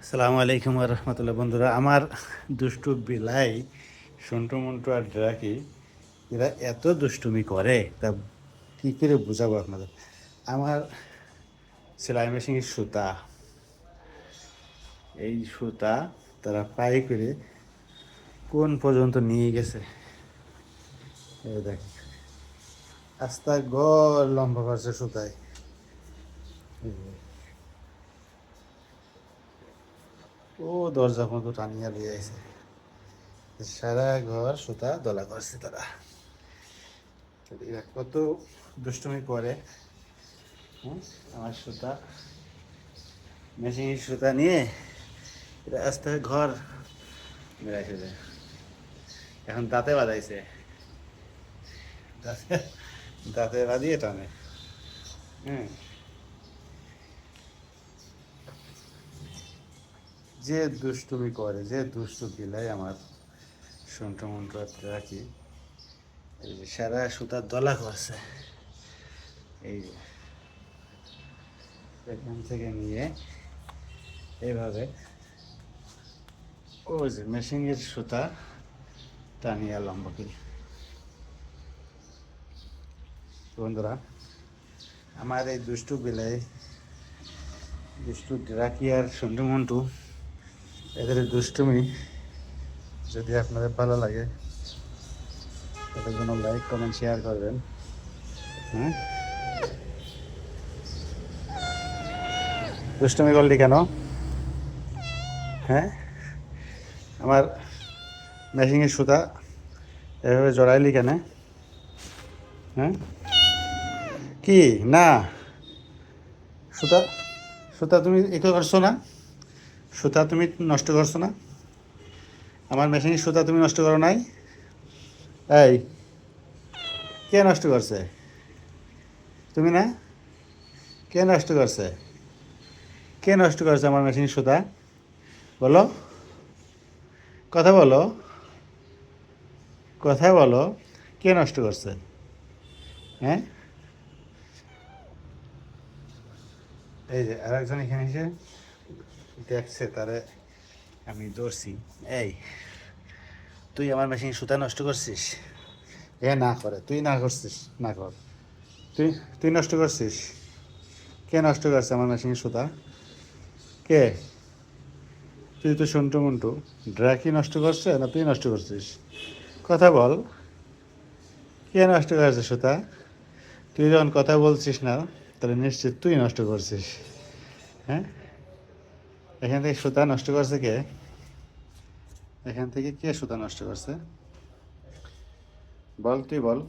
আসসালামু আলাইকুম রহমতুল্লাহ। বন্ধুরা, আমার দুষ্টু বিলাই সন্টু মন্টু আর ড্রাকি এরা এত দুষ্টুমি করে তা কী করে বোঝাবো আপনাদের। আমার সেলাই মেশিনের সুতা, এই সুতা তারা পাই করে কোন পর্যন্ত নিয়ে গেছে। এই দেখ, আস্তা গড় লম্বা করছে সুতায়। এই যে, ও দরজা মতো টানিয়া দিয়ে আছে, সারা ঘর সুতা দলা করছে তারা। এরা কত দুষ্টুমি করে। আমার সুতা, মেশিনের সুতা নিয়ে এরা আস্তে ঘর বেড়াইছে যে। এখন দাঁতে বাজাইছে, দাঁতে দাঁতে বাজিয়ে টানে। হ্যাঁ, যে দুষ্টুমি করে, যে দুষ্টু বিলাই আমার সন্টু মন্টু রাখি, এই যে সারা সুতার দলা করছে। এই যে এখান থেকে নিয়ে এইভাবে ও যে মেশিনের সুতা টানিয়ে লম্বা করি। বন্ধুরা, আমার এই দুষ্টু বিলাই, দুষ্টু ড্রাকি আর সন্টু মন্টু, এদের দুষ্টুমি যদি আপনাদের ভালো লাগে তাদের জন্য লাইক কমেন্ট শেয়ার করবেন। হ্যাঁ, দুষ্টুমি করলি কেন? হ্যাঁ, আমার মেশিনের সুতা এভাবে জড়াইলি কেন? হ্যাঁ, কি না, সুতা সুতা তুমি এ করছো না, সুতা তুমি নষ্ট করছো না, আমার মেশিনের সুতা তুমি নষ্ট করো নাই। এই, কে নষ্ট করছে? তুমি না? কে নষ্ট করছে? কে নষ্ট করছে আমার মেশিনের সুতা? বলো, কথা বলো, কথা বলো, কে নষ্ট করছে? হ্যাঁ, এই যে আর একজন এখানে এসে দেখছে, তারে আমি ধরছি। এই, তুই আমার মেশিন সুতা নষ্ট করছিস? এ না করে, তুই না করছিস, না কর, তুই তুই নষ্ট করছিস। কে নষ্ট করছে আমার মেশিনের সুতা? কে? তুই তো সন্টু মন্টু, ড্রাকি নষ্ট করছে না তুই নষ্ট করছিস? কথা বল, কে নষ্ট করেছে সুতা? তুই যখন কথা বলছিস না, তাহলে নিশ্চিত তুই নষ্ট করছিস। হ্যাঁ, এখান থেকে সুতা নষ্ট করছে কে? এখান থেকে কে সুতা নষ্ট করছে? বল, তুই বল।